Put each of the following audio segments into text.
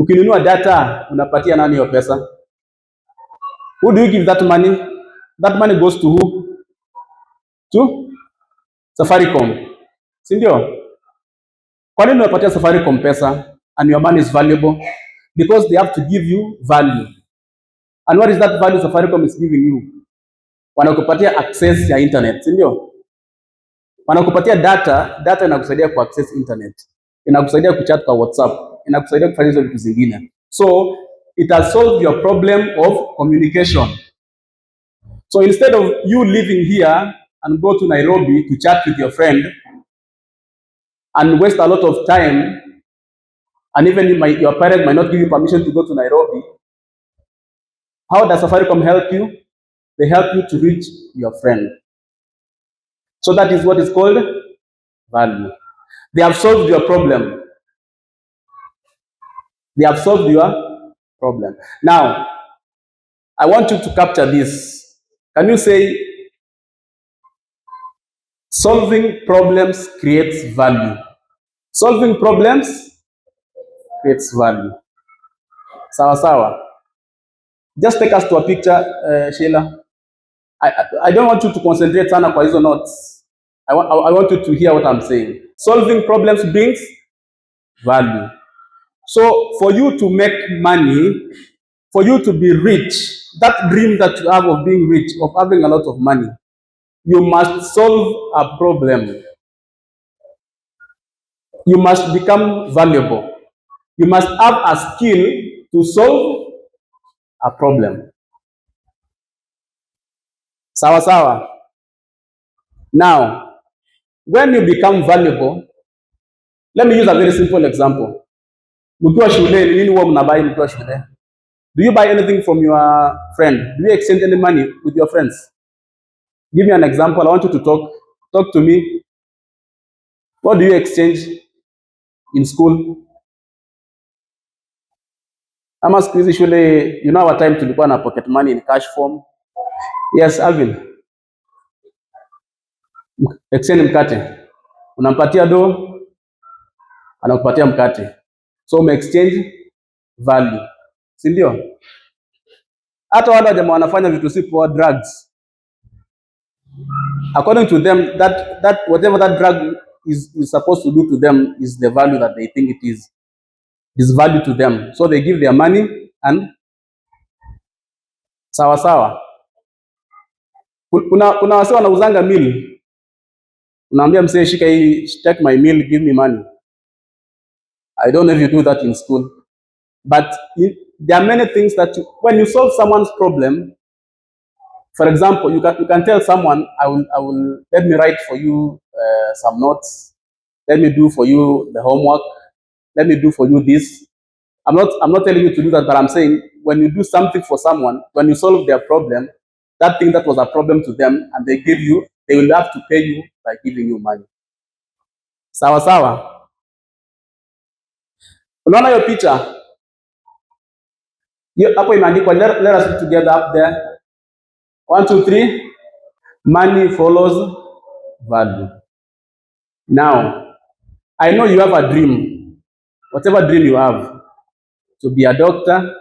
Ukinunua data, unapatia nani hiyo pesa? Who do you give that money? That money goes to who? To Safaricom. Si ndio? Kwa nini unapatia Safaricom pesa and your money is valuable? Because they have to give you value. And what is that value Safaricom is giving you? Wanakupatia access ya internet, si ndio? Wanakupatia data inakusaidia ku access internet. Inakusaidia kuchat kwa WhatsApp, inakusaidia kufanya hizo vitu zingine. So it has solved your problem of communication. So instead of you living here and go to Nairobi to chat with your friend and waste a lot of time, and even your parent might not give you permission to go to Nairobi, how does Safaricom help you? They help you to reach your friend. So that is what is called value. They have solved your problem. They have solved your problem. Now, I want you to capture this. Can you say, solving problems creates value? Solving problems creates value. Sawa sawa. Just take us to a picture, Sheila. I don't want you to concentrate sana kwa hizo notes. I want you to hear what I'm saying. Solving problems brings value. So for you to make money, for you to be rich, that dream that you have of being rich, of having a lot of money, you must solve a problem. You must become valuable. You must have a skill to solve a problem. Sawa sawa. Now, when you become valuable, let me use a very simple example. Mkiwa shule, nini huwa mnabai mkiwa shule? Do you buy anything from your friend? Do you exchange any money with your friends? Give me an example. I want you to talk to me. What do you exchange in school? Ama siku hizi shule, you know our time tulikuwa na pocket money in cash form. Yes, Alvin. Exchange mkate. Unampatia do, anakupatia mkate. So ume exchange value. Si ndio? Hata wale jamaa wanafanya vitu si poa, drugs. According to them, that whatever that drug is supposed to do to them is the value that they think it is. Is value to them. So they give their money and sawa sawa. Kuna wase wanauzanga meal. Unaambia msee, shika hii, take my meal, give me money. I don't know if you do that in school. But there are many things that when you solve someone's problem, for example, you can tell someone, I will let me write for you some notes. Let me do for you the homework. Let me do for you this. I'm not telling you to do that, but I'm saying when you do something for someone, when you solve their problem, that thing that was a problem to them, and they give you, they will have to pay you by giving you money. Sawa sawa. Unaona hiyo picha? Hapo imeandikwa, let us be together up there. 1, 2, 3. Money follows value. Now, I know you have a dream. Whatever dream you have, to be a doctor,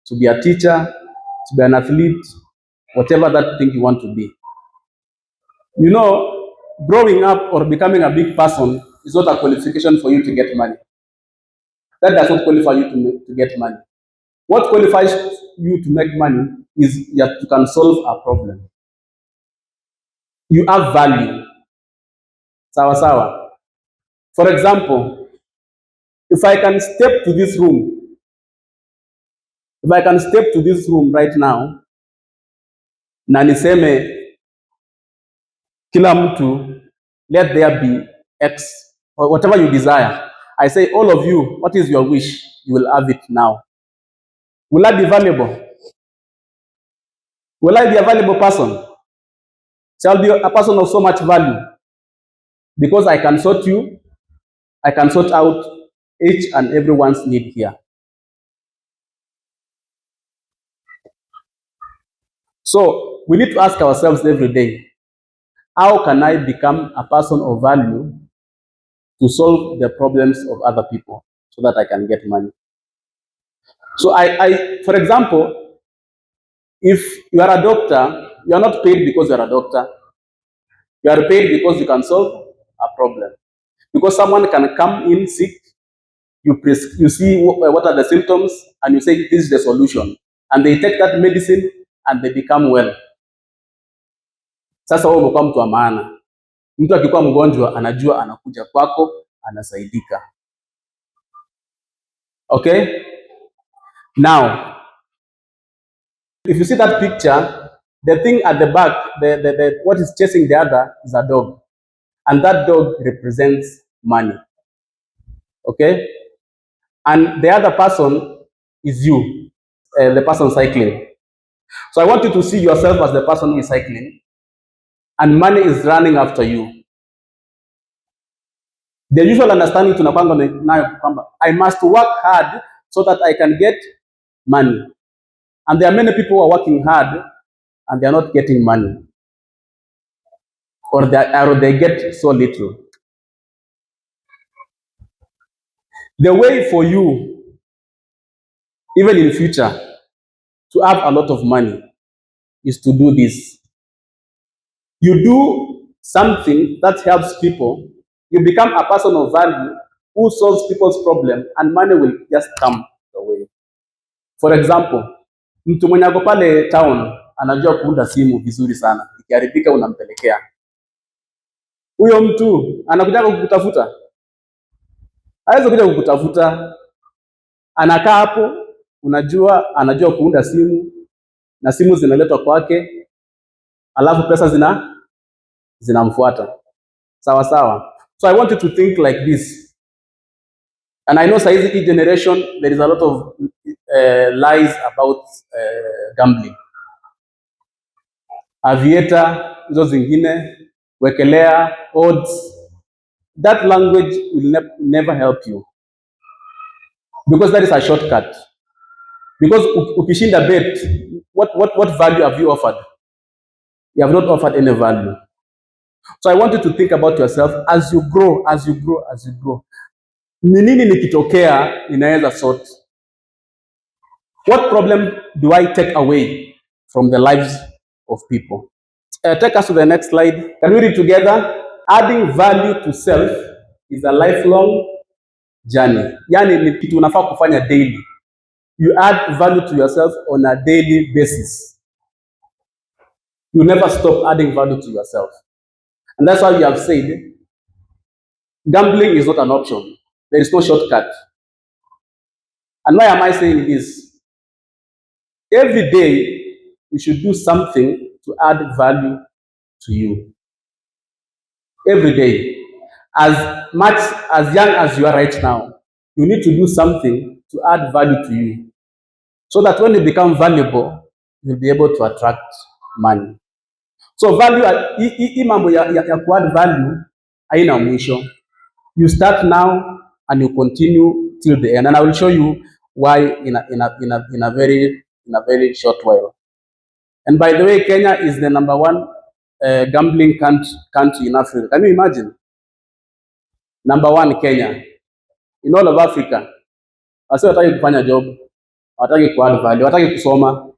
to be a teacher, to be an athlete, whatever that thing you want to be. You know, growing up or becoming a big person is not a qualification for you to get money. That does not qualify you to get money. What qualifies you to make money is that you can solve a problem. You have value. Sawa sawa. For example, if I can step to this room right now, na niseme kila mtu, let there be X, or whatever you desire. I say, all of you, what is your wish? You will have it now. Will I be valuable? Will I be a valuable person? Shall be a person of so much value? Because I can sort out each and everyone's need here. So we need to ask ourselves every day, how can I become a person of value to solve the problems of other people so that I can get money? So for example, if you are a doctor, you are not paid because you are a doctor. You are paid because you can solve a problem. Because someone can come in sick, you see what are the symptoms, and you say this is the solution, and they take that medicine and they become well. Sasa wewe umekuwa mtu wa maana. Mtu akikuwa mgonjwa anajua anakuja kwako, anasaidika. Okay? Now, if you see that picture, the thing at the back, what is chasing the other is a dog. And that dog represents money. Okay? And the other person is you, the person cycling. So I want you to see yourself as the person who is cycling, and money is running after you. The usual understanding tunakwanga nayo kwamba I must work hard so that I can get money. And there are many people who are working hard and they are not getting money. Or they get so little. The way for you, even in future, to have a lot of money is to do this. You do something that helps people, you become a person of value who solves people's problem, and money will just come your way. For example, mtu mwenye ako pale town anajua kuunda simu vizuri sana, ikiharibika unampelekea. Huyo mtu anakuja kukutafuta, hawezi kuja kukutafuta, anakaa hapo, anajua kuunda simu na simu zinaletwa kwake, alafu pesa zinamfuata. Sawa sawa. So I want you to think like this. And I know saizi hii generation there is a lot of lies about gambling. Aviator, hizo zingine, wekelea, odds. That language will never help you. Because that is a shortcut. Because ukishinda bet, what value have you offered? You have not offered any value. So I want you to think about yourself as you grow. Ni nini nikitokea inaweza sort? What problem do I take away from the lives of people? Take us to the next slide. Can we read together? Adding value to self is a lifelong journey. Yani ni kitu unafaa kufanya daily. You add value to yourself on a daily basis. You never stop adding value to yourself. And that's why you have said, gambling is not an option. There is no shortcut. And why am I saying this? Every day, you should do something to add value to you. Every day. As much as young as you are right now, you need to do something to add value to you. So that when you become valuable, you'll be able to attract money. So value, hii mambo ya kuadd value haina mwisho. You start now and you continue till the end, and I will show you why in a very short while. And by the way, Kenya is the number one gambling country in Africa. Can you imagine? Number one, Kenya. In all of Africa. Wasi wataki kufanya job, wataki kuadd value, wataki kusoma.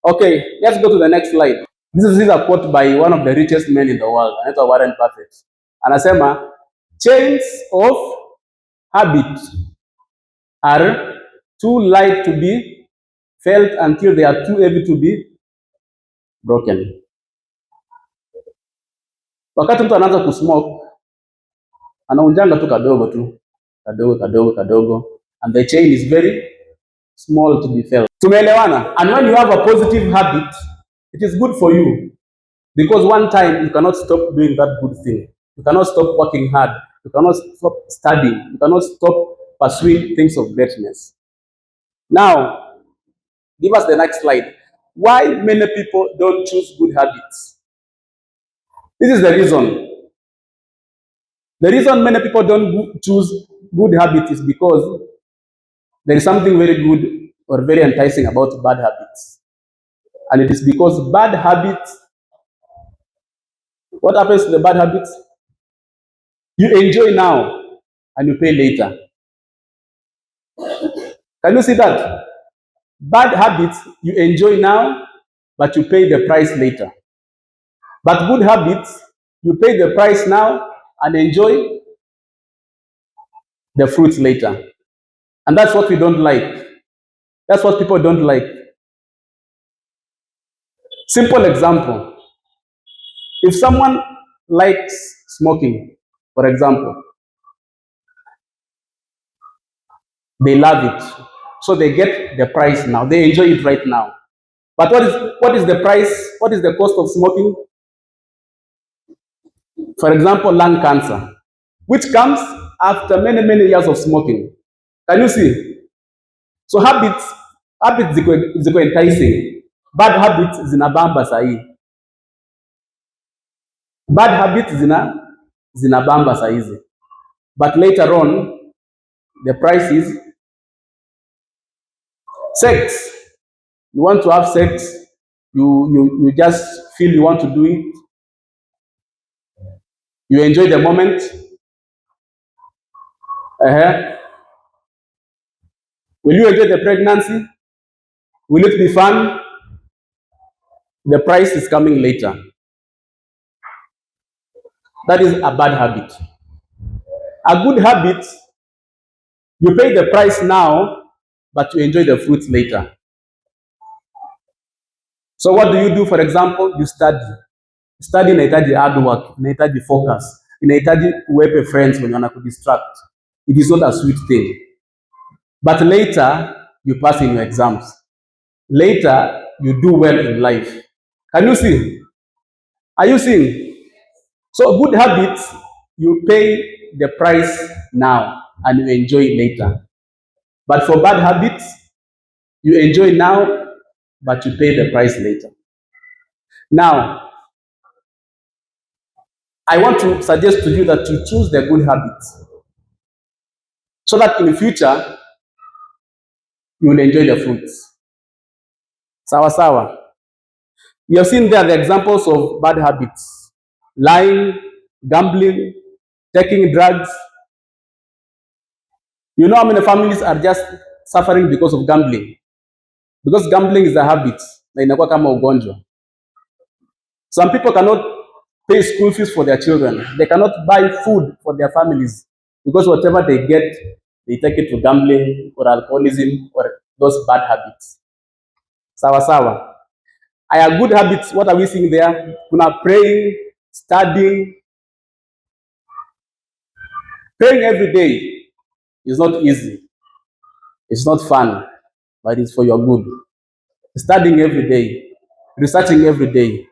Okay, let's go to the next slide. This is a quote by one of the richest men in the world, anaitwa Warren Buffett. Anasema, chains of habit are too light to be felt until they are too heavy to be broken. Wakati mtu anaanza kusmoke, anaunjanga tu kadogo, and the chain is very small to be felt. Tumeelewana? And when you have a positive habit, it is good for you, because one time you cannot stop doing that good thing. You cannot stop working hard. You cannot stop studying. You cannot stop pursuing things of greatness. Now, give us the next slide. Why many people don't choose good habits? This is the reason. The reason many people don't choose good habits is because there is something very good or very enticing about bad habits. And it is because bad habits, what happens to the bad habits? You enjoy now and you pay later. Can you see that? Bad habits you enjoy now, but you pay the price later. But good habits, you pay the price now and enjoy the fruits later. And that's what we don't like. That's what people don't like. Simple example. If someone likes smoking, for example, they love it. So they get the price now. They enjoy it right now. But what is the price? What is the cost of smoking? For example, lung cancer, which comes after many, many years of smoking. Can you see? So habits ziko enticing. Bad habits zinabamba sahi. Bad habits zinabamba saizi. But later on, the price is sex. You want to have sex, you just feel you want to do it. You enjoy the moment. Will you enjoy the pregnancy? Will it be fun? The price is coming later. That is a bad habit. A good habit, you pay the price now, but you enjoy the fruits later. So what do you do? For example, you study. Study inahitaji hard work, inahitaji focus, inahitaji uwepe friends when wanakudistract. It is not a sweet thing. But later, you pass in your exams. Later, you do well in life. Can you see? Are you seeing? So good habits, you pay the price now and you enjoy later. But for bad habits, you enjoy now, but you pay the price later. Now, I want to suggest to you that you choose the good habits so that in the future, you will enjoy the fruits. Sawa sawa. We have seen there the examples of bad habits: lying, gambling, taking drugs. You know how many families are just suffering because of gambling? Because gambling is a habit na inakuwa kama ugonjwa. Some people cannot pay school fees for their children. They cannot buy food for their families because whatever they get, they take it to gambling or alcoholism or those bad habits. Sawa sawa. Aya, good habits, what are we seeing there? Kuna praying, studying. Praying every day is not easy. It's not fun, but it's for your good. Studying every day, researching every day.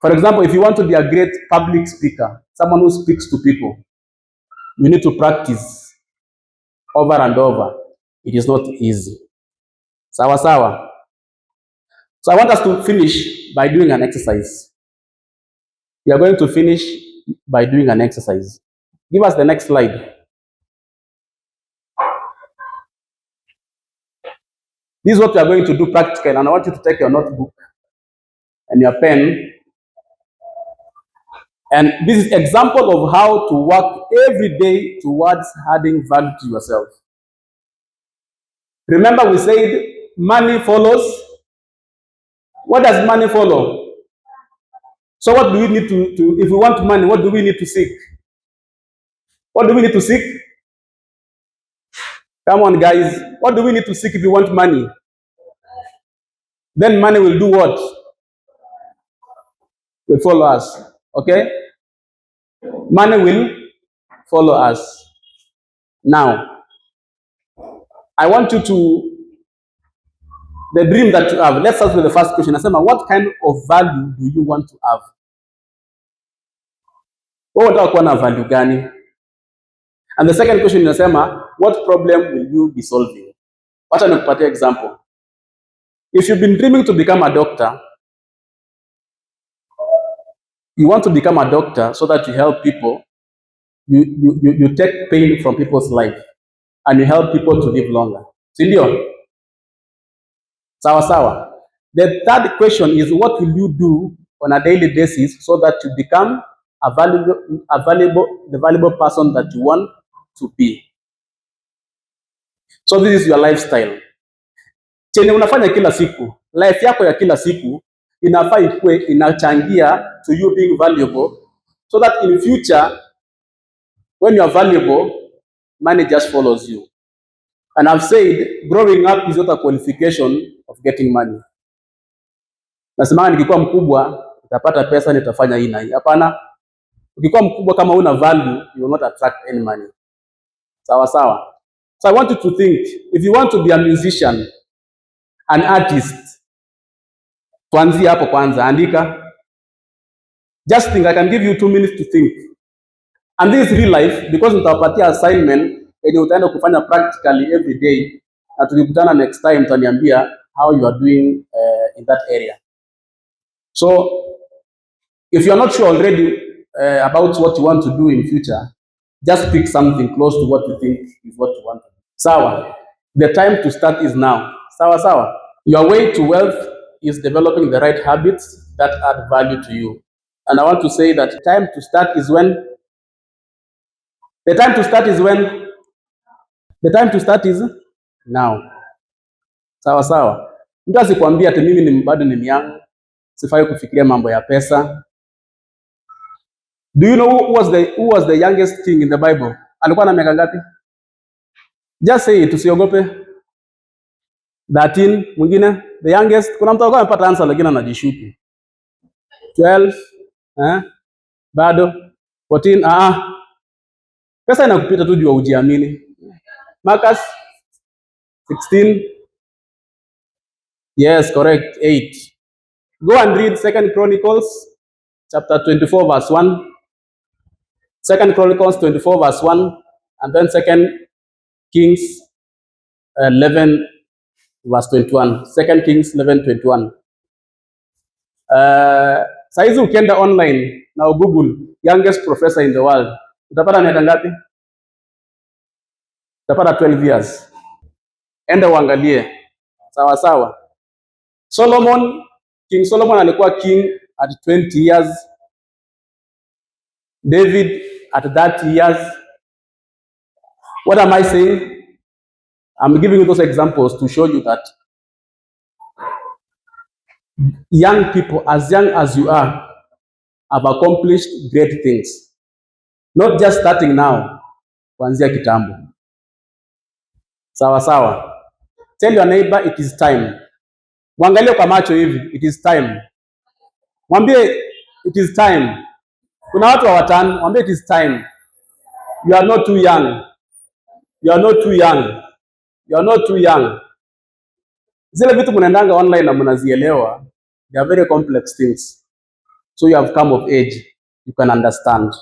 For example, if you want to be a great public speaker, someone who speaks to people, you need to practice over and over. It is not easy. Sawa sawa. So I want us to finish by doing an exercise. We are going to finish by doing an exercise. Give us the next slide. This is what we are going to do practically, and I want you to take your notebook and your pen. And this is an example of how to work every day towards adding value to yourself. Remember, we said money follows. What does money follow? So what do we need to if we want money, what do we need to seek? What do we need to seek? Come on, guys. What do we need to seek if we want money? Then money will do what? Will follow us. Okay? Money will follow us. Now, I want you to, the dream that you have, let's start with the first question. Nasema, what kind of value do you want to have? Wewe unataka kuwa na value gani? And the second question inasema, what problem will you be solving? Wacha nikupatie example. If you've been dreaming to become a doctor, you want to become a doctor so that you help people, you take pain from people's life and you help people to live longer. Sindio? Sawa sawa. The third question is, what will you do on a daily basis so that you become the valuable person that you want to be? So this is your lifestyle. Chenye unafanya kila siku, life yako ya kila siku inafaa ikuwe inachangia to you being valuable, so that in future when you are valuable, money just follows you. And I've said growing up is not a qualification of getting money. Nasema nikikuwa mkubwa nitapata pesa, nitafanya hii na hii. Hapana. Ukikuwa mkubwa kama una value, you will not attract any money. Sawa sawa. So I want you to think, if you want to be a musician, an artist, tuanzie hapo kwanza, andika. Just think, I can give you 2 minutes to think. And this is real life, because nitawapatia assignment yenye utaenda kufanya practically every day, na tukikutana next time utaniambia how you are doing in that area. So if you are not sure already about what you want to do in future, just pick something close to what you think is what you want to do. Sawa. The time to start is now. Sawa sawa. Your way to wealth is developing the right habits that add value to you. And I want to say that time to start is when the time to start is now. Sawa sawa. Mtu asikwambia ati mimi ni bado ni young, sifai kufikiria mambo ya pesa. Do you know who was the youngest king in the Bible? Alikuwa na miaka ngapi? Just say it, usiogope. 13, mwingine the youngest. Kuna mtu alikuwa amepata answer lakini anajishuku. 12, bado 14, pesa inakupita tu juu ujiamini. Marcus 16. Yes, correct. 8. Go and read 2 Chronicles chapter 24 verse 1. 2 Chronicles 24 verse 1, and then 2 Kings 11 verse 21. 2 Kings 11:21. Saizi ukienda online na Google youngest professor in the world, utapata miaka ngapi? Utapata 12 years. Enda uangalie. Sawa sawa. King Solomon alikuwa king at 20 years. David at 30 years. What am I saying? I'm giving you those examples to show you that young people, as young as you are, have accomplished great things. Not just starting now, kuanzia kitambo. Sawa sawa. Tell your neighbor it is time. Mwangalie kwa macho hivi, it is time. Mwambie it is time. Kuna watu hawatani, mwambie it is time. You are not too young. You are not too young. You are not too young. Zile vitu mnaendanga online na mnazielewa, they are very complex things. So you have come of age, you can understand.